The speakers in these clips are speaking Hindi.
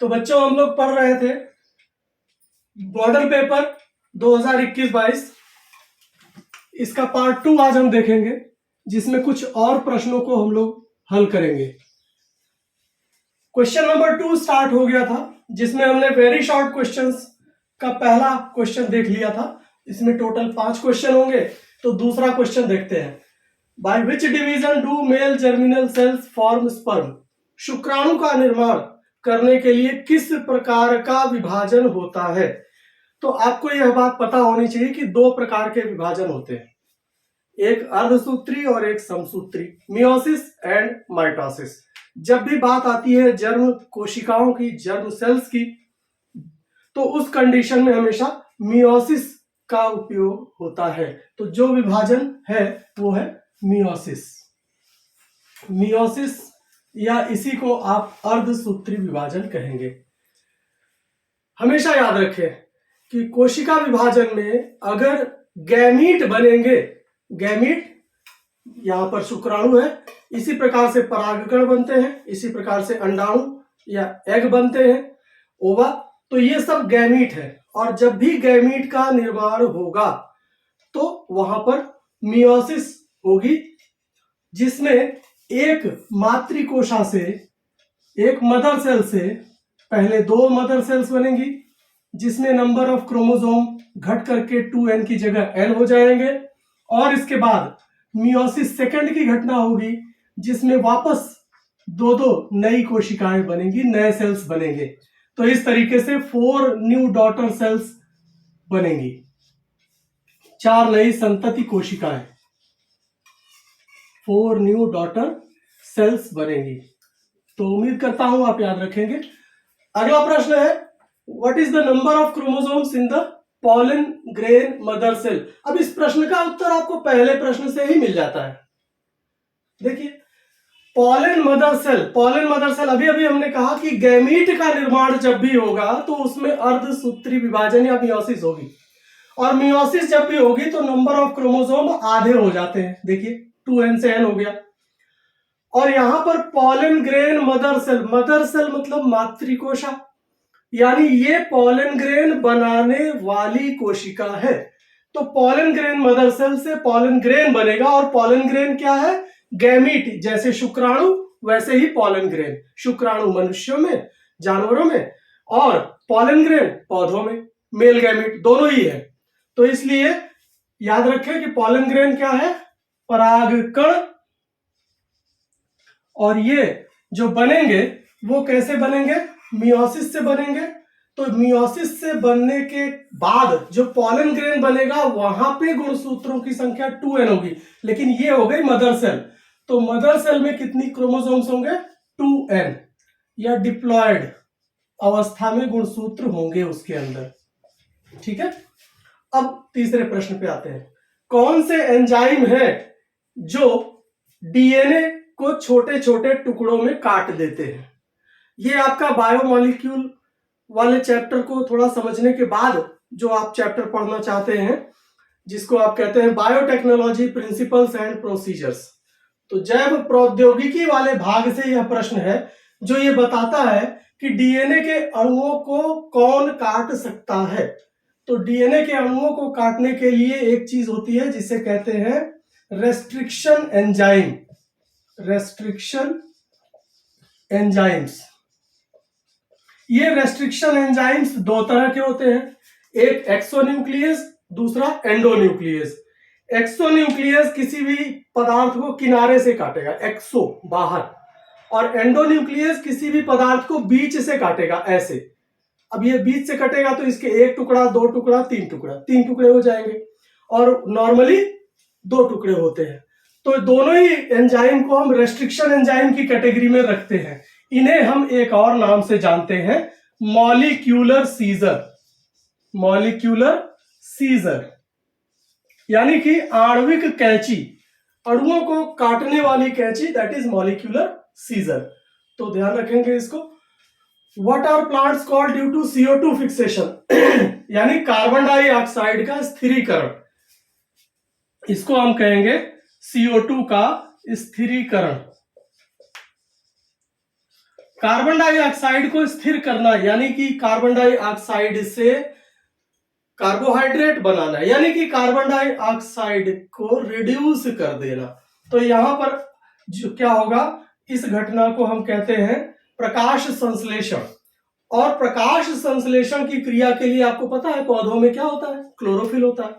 तो बच्चों हम लोग पढ़ रहे थे मॉडल पेपर 2021-22, इसका पार्ट 2 आज हम देखेंगे, जिसमें कुछ और प्रश्नों को हम लोग हल करेंगे। क्वेश्चन नंबर 2 स्टार्ट हो गया था, जिसमें हमने वेरी शॉर्ट क्वेश्चंस का पहला क्वेश्चन देख लिया था। इसमें टोटल 5 क्वेश्चन होंगे, तो दूसरा क्वेश्चन देखते हैं। By which division do male germinal cells form sperm? शुक्राणु का निर्माण करने के लिए किस प्रकार का विभाजन होता है? तो आपको यह बात पता होनी चाहिए कि 2 प्रकार के विभाजन होते हैं, एक अर्धसूत्री और एक समसूत्री, मियोसिस एंड माइटोसिस। जब भी बात आती है जर्म कोशिकाओं की, जर्म सेल्स की, तो उस कंडीशन में हमेशा मियोसिस का उपयोग होता है। तो जो विभाजन है वो है मियोसिस। मियोसिस या इसी को आप अर्धसूत्री विभाजन कहेंगे। हमेशा याद रखें कि कोशिका विभाजन में अगर गैमीट बनेंगे, गैमीट यहां पर शुक्राणु है, इसी प्रकार से परागकण बनते हैं, इसी प्रकार से अंडाणु या एग बनते हैं, ओवा, तो ये सब गैमीट है। और जब भी गैमीट का निर्माण होगा तो वहां पर मियोसिस होगी, जिसमें एक मातृकोशा से, एक मदर सेल से पहले 2 मदर सेल्स बनेंगी, जिसमें नंबर ऑफ क्रोमोसोम घट करके 2n की जगह n हो जाएंगे, और इसके बाद मियोसिस सेकंड की घटना होगी, जिसमें वापस 2 नई कोशिकाएं बनेंगी, नए सेल्स बनेंगे। तो इस तरीके से 4 न्यू डॉटर सेल्स बनेंगी, 4 नई संतति कोशिकाएं, 4 न्यू डॉटर सेल्स बनेंगी। तो उम्मीद करता हूं आप याद रखेंगे। अगला प्रश्न है, what is the number of chromosomes in the pollen grain mother cell? अब इस प्रश्न का उत्तर आपको पहले प्रश्न से ही मिल जाता है। देखिए, पॉलन मदर सेल, अभी अभी हमने कहा कि गैमीट का निर्माण जब भी होगा तो उसमें अर्धसूत्री विभाजन या मियोसिस होगी, और मियोसिस जब भी होगी तो नंबर ऑफ क्रोमोसोम आधे हो जाते हैं। देखिए 2n से n हो गया। और यहां पर पॉलन ग्रेन मदर सेल मतलब मातृकोशा, यानी ये पॉलन ग्रेन बनाने वाली कोशिका है। तो पॉलन ग्रेन मदर सेल से पॉलन ग्रेन बनेगा, और पॉलन ग्रेन क्या है? गैमीट। जैसे शुक्राणु वैसे ही पॉलन ग्रेन, शुक्राणु मनुष्यों में, जानवरों में, और पॉलन ग्रेन पौधों में, मेल गैमीट दोनों ही है। तो इसलिए याद रखें कि पॉलन ग्रेन क्या है? परागकण। और ये जो बनेंगे वो कैसे बनेंगे? मियोसिस से बनेंगे। तो मियोसिस से बनने के बाद जो पॉलन ग्रेन बनेगा वहां पे गुणसूत्रों की संख्या 2n होगी, लेकिन ये हो गई मदर सेल। तो मदर सेल में कितनी क्रोमोसोम्स होंगे? 2n, या डिप्लॉयड अवस्था में गुणसूत्र होंगे उसके अंदर। ठीक है, अब तीसरे प्रश्न पे आते हैं। कौन से एंजाइम है जो डीएनए को छोटे छोटे टुकड़ों में काट देते हैं? ये आपका बायोमॉलिक्यूल वाले चैप्टर को थोड़ा समझने के बाद जो आप चैप्टर पढ़ना चाहते हैं, जिसको आप कहते हैं बायोटेक्नोलॉजी प्रिंसिपल्स एंड प्रोसीजर्स, तो जैव प्रौद्योगिकी वाले भाग से यह प्रश्न है, जो ये बताता है कि डीएनए के अणुओं को कौन काट सकता है। तो डीएनए के अणुओं को काटने के लिए एक चीज होती है जिसे कहते हैं रेस्ट्रिक्शन एंजाइम, रेस्ट्रिक्शन एंजाइम्स। ये रेस्ट्रिक्शन एंजाइम्स 2 तरह के होते हैं, एक एक्सोन्यूक्लियस, दूसरा एंडोन्यूक्लियस। एक्सोन्यूक्लियस किसी भी पदार्थ को किनारे से काटेगा, एक्सो बाहर, और एंडोन्यूक्लियस किसी भी पदार्थ को बीच से काटेगा, ऐसे। अब ये बीच से कटेगा तो इसके 1 टुकड़ा, 2 टुकड़ा, 3 टुकड़ा, 3 टुकड़े हो जाएंगे, और नॉर्मली 2 टुकड़े होते हैं। तो दोनों ही एंजाइम को हम रेस्ट्रिक्शन एंजाइम की कैटेगरी में रखते हैं। इन्हें हम एक और नाम से जानते हैं, मॉलिक्यूलर सीजर। मॉलिक्यूलर सीजर यानी कि आणविक कैंची, अणुओं को काटने वाली कैंची, दैट इज मॉलिक्यूलर सीजर। तो ध्यान रखेंगे इसको। What are plants called due to CO2 fixation, यानी कार्बन डाइऑक्साइड का स्थिरीकरण, इसको हम कहेंगे CO2 का स्थिरीकरण। कार्बन डाइऑक्साइड को स्थिर करना, यानी कि कार्बन डाइऑक्साइड से कार्बोहाइड्रेट बनाना, यानी कि कार्बन डाइऑक्साइड को रिड्यूस कर देना। तो यहां पर जो क्या होगा, इस घटना को हम कहते हैं प्रकाश संश्लेषण। और प्रकाश संश्लेषण की क्रिया के लिए आपको पता है पौधों में क्या होता है, क्लोरोफिल होता है,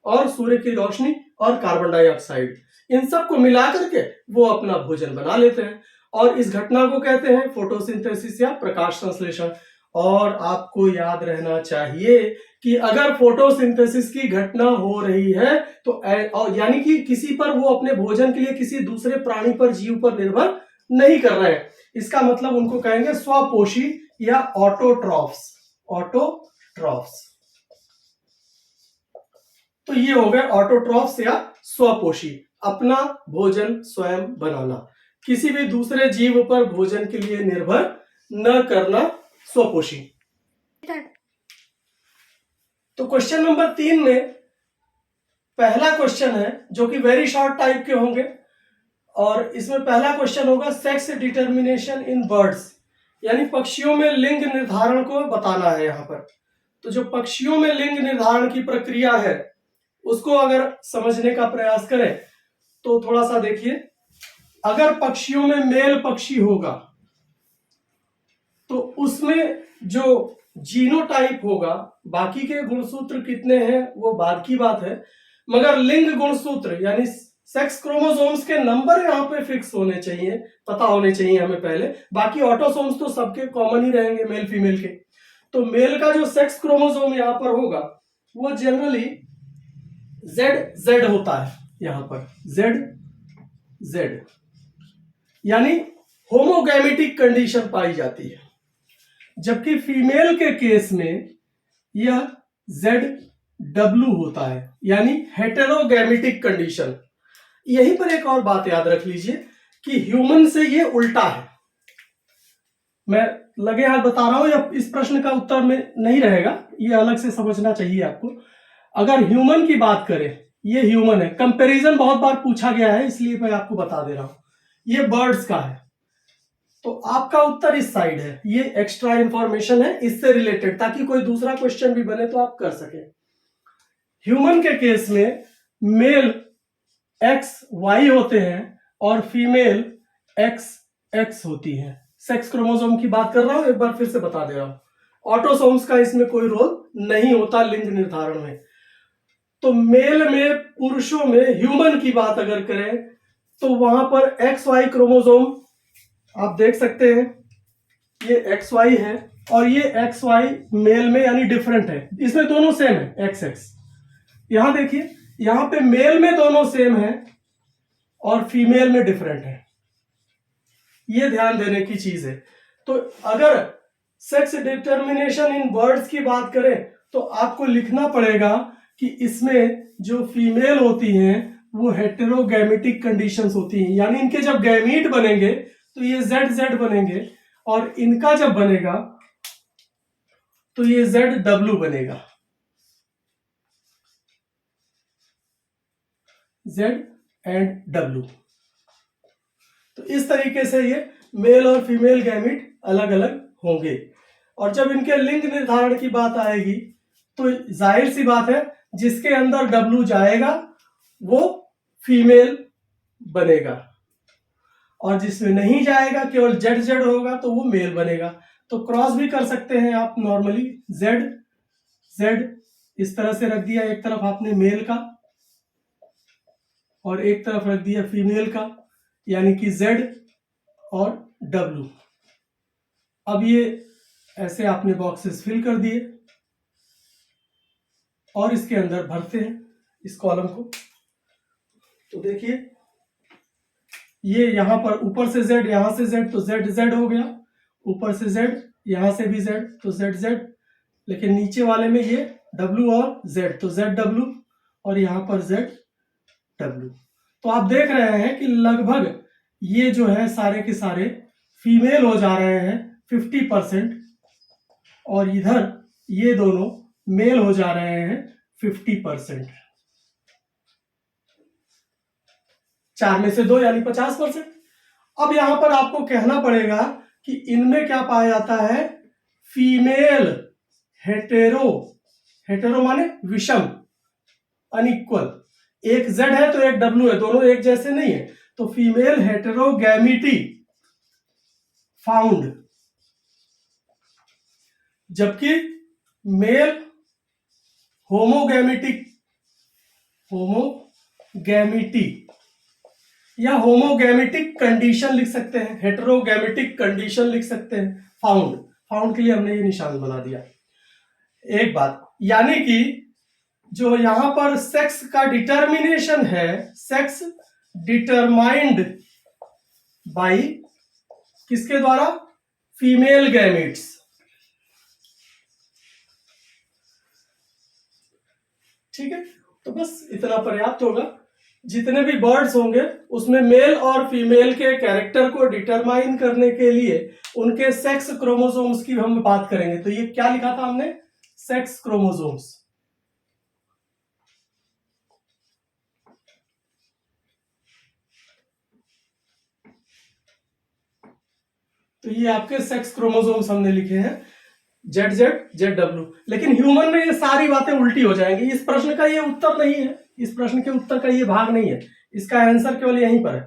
और सूर्य की रोशनी और कार्बन डाइऑक्साइड, इन सबको मिला करके वो अपना भोजन बना लेते हैं। और इस घटना को कहते हैं फोटोसिंथेसिस या प्रकाश संश्लेषण। और आपको याद रहना चाहिए कि अगर फोटोसिंथेसिस की घटना हो रही है तो यानी कि किसी पर वो अपने भोजन के लिए किसी दूसरे प्राणी पर, जीव पर निर्भर नहीं कर रहे हैं, इसका मतलब उनको कहेंगे स्वपोषी या ऑटोट्रॉफ्स। ऑटोट्रॉफ्स, तो ये हो गए ऑटोट्रॉफ्स या स्वपोषी, अपना भोजन स्वयं बनाना, किसी भी दूसरे जीव पर भोजन के लिए निर्भर न करना, स्वपोषी। तो क्वेश्चन नंबर 3 में पहला क्वेश्चन है जो कि वेरी शॉर्ट टाइप के होंगे, और इसमें पहला क्वेश्चन होगा सेक्स डिटर्मिनेशन इन बर्ड्स, यानी पक्षियों में लिंग निर्धारण को बताना है यहां पर। तो जो पक्षियों में लिंग निर्धारण की प्रक्रिया है उसको अगर समझने का प्रयास करें तो थोड़ा सा देखिए, अगर पक्षियों में मेल पक्षी होगा तो उसमें जो जीनोटाइप होगा, बाकी के गुणसूत्र कितने हैं वो बाद की बात है, मगर लिंग गुणसूत्र यानी सेक्स क्रोमोसोम्स के नंबर यहाँ पे फिक्स होने चाहिए, पता होने चाहिए हमें पहले। बाकी ऑटोसोम्स तो सबके कॉमन ही रहेंगे मेल फीमेल के। तो मेल का जो सेक्स क्रोमोसोम यहाँ पर होगा वो जनरली ZZ होता है, यहां पर ZZ, यानी होमोगैमेटिक कंडीशन पाई जाती है। जबकि फीमेल के केस में यह ZW होता है, यानी हेटेरोगैमेटिक कंडीशन। यहीं पर एक और बात याद रख लीजिए कि ह्यूमन से ये उल्टा है। मैं लगे हाथ बता रहा हूं, या इस प्रश्न का उत्तर में नहीं रहेगा, ये अलग से समझना चाहिए आपको। अगर ह्यूमन की बात करें, ये ह्यूमन है, कंपैरिजन बहुत बार पूछा गया है इसलिए मैं आपको बता दे रहा हूं, ये बर्ड्स का है, तो आपका उत्तर इस साइड है। ये एक्स्ट्रा इंफॉर्मेशन है इससे रिलेटेड, ताकि कोई दूसरा क्वेश्चन भी बने तो आप कर सके। ह्यूमन के केस में मेल XY होते हैं और फीमेल XX होती है। सेक्स क्रोमोसोम की बात कर रहा हूं, एक बार फिर से बता दे रहा हूं, ऑटोसोम्स का इसमें कोई रोल नहीं होता लिंग निर्धारण में। तो मेल में, पुरुषों में, ह्यूमन की बात अगर करें तो वहां पर XY क्रोमोसोम आप देख सकते हैं, ये XY है और ये XY मेल में यानी डिफरेंट है, इसमें दोनों सेम है XX। यहां देखिए, यहां पे मेल में दोनों सेम है और फीमेल में डिफरेंट है, ये ध्यान देने की चीज है। तो अगर सेक्स डिटर्मिनेशन इन बर्ड्स की बात करें तो आपको लिखना पड़ेगा कि इसमें जो फीमेल होती हैं वो हेटेरोगैमेटिक कंडीशंस होती हैं, यानी इनके जब गैमीट बनेंगे तो ये ZZ बनेंगे, और इनका जब बनेगा तो ये ZW बनेगा, Z एंड W। तो इस तरीके से ये मेल और फीमेल गैमीट अलग अलग होंगे। और जब इनके लिंग निर्धारण की बात आएगी तो जाहिर सी बात है, जिसके अंदर W जाएगा वो फीमेल बनेगा, और जिसमें नहीं जाएगा, केवल ZZ होगा, तो वो मेल बनेगा। तो क्रॉस भी कर सकते हैं आप नॉर्मली, ZZ इस तरह से रख दिया, एक तरफ आपने मेल का और एक तरफ रख दिया फीमेल का, यानी कि Z और W। अब ये ऐसे आपने बॉक्सेस फिल कर दिए और इसके अंदर भरते हैं इस कॉलम को। तो देखिए, ये यहां पर ऊपर से Z, यहां से Z, तो ZZ हो गया, ऊपर से Z, यहां से भी Z, तो ZZ, लेकिन नीचे वाले में ये W और Z, तो ZW, और यहां पर ZW। तो आप देख रहे हैं कि लगभग ये जो है सारे के सारे फीमेल हो जा रहे हैं 50%, और इधर ये दोनों मेल हो जा रहे हैं 50%। 4 में से 2 यानी 50%। अब यहां पर आपको कहना पड़ेगा कि इनमें क्या पाया जाता है, फीमेल हेटेरो, हेटेरो माने विषम, अनइक्वल, एक Z है तो एक W है, दोनों एक जैसे नहीं है, तो फीमेल हेटेरोगैमिटी फाउंड, जबकि मेल होमोगैमेटिक, होमोगैमिटी या होमोगैमेटिक कंडीशन लिख सकते हैं, हेटेरोगैमेटिक कंडीशन लिख सकते हैं, फाउंड, फाउंड के लिए हमने ये निशान बना दिया। एक बात, यानी कि जो यहां पर सेक्स का डिटर्मिनेशन है, सेक्स डिटरमाइंड बाय किसके द्वारा, फीमेल गैमेट्स। ठीक है, तो बस इतना पर्याप्त होगा। जितने भी बर्ड्स होंगे उसमें मेल और फीमेल के कैरेक्टर को डिटरमाइन करने के लिए उनके सेक्स क्रोमोसोम्स की हम बात करेंगे। तो ये क्या लिखा था हमने, सेक्स क्रोमोसोम्स। तो ये आपके सेक्स क्रोमोसोम्स हमने लिखे हैं, ZZ ZW। लेकिन ह्यूमन में ये सारी बातें उल्टी हो जाएंगी। इस प्रश्न का ये उत्तर नहीं है, इस प्रश्न के उत्तर का ये भाग नहीं है, इसका आंसर केवल यहीं पर है।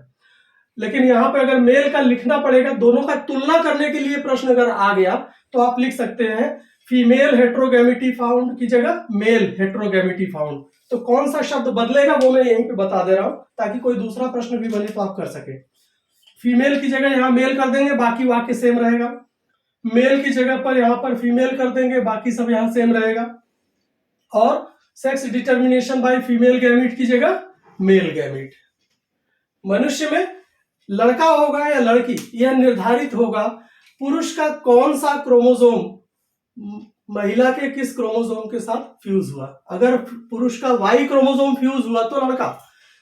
लेकिन यहाँ पे अगर मेल का लिखना पड़ेगा, दोनों का तुलना करने के लिए प्रश्न अगर आ गया तो आप लिख सकते हैं फीमेल हेट्रोगैमिटी फाउंड की जगह मेल हेट्रोगैमिटी फाउंड। तो कौन सा शब्द बदलेगा वो मैं यहीं पे बता दे रहा हूं, ताकि कोई दूसरा प्रश्न भी बने तो आप कर सके। फीमेल की जगह यहां मेल कर देंगे, बाकी वाक्य सेम रहेगा। मेल की जगह पर यहां पर फीमेल कर देंगे, बाकी सब यहां सेम रहेगा। और sex determination by female gamete की जगह मेल गैमेट। मनुष्य में लड़का होगा या लड़की, यह निर्धारित होगा पुरुष का कौन सा क्रोमोसोम महिला के किस क्रोमोसोम के साथ फ्यूज हुआ। अगर पुरुष का Y क्रोमोसोम फ्यूज हुआ तो लड़का,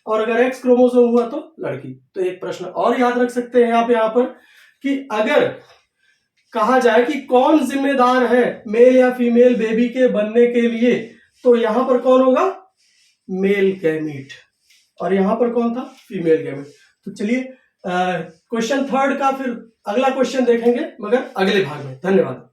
और अगर X क्रोमोसोम हुआ तो लड़की। तो एक प्रश्न और याद रख सकते हैं आप यहां पर कि अगर कहा जाए कि कौन जिम्मेदार है मेल या फीमेल बेबी के बनने के लिए, तो यहां पर कौन होगा, मेल गैमीट, और यहां पर कौन था, फीमेल गैमीट। तो चलिए क्वेश्चन थर्ड का फिर अगला क्वेश्चन देखेंगे, मगर अगले भाग में। धन्यवाद।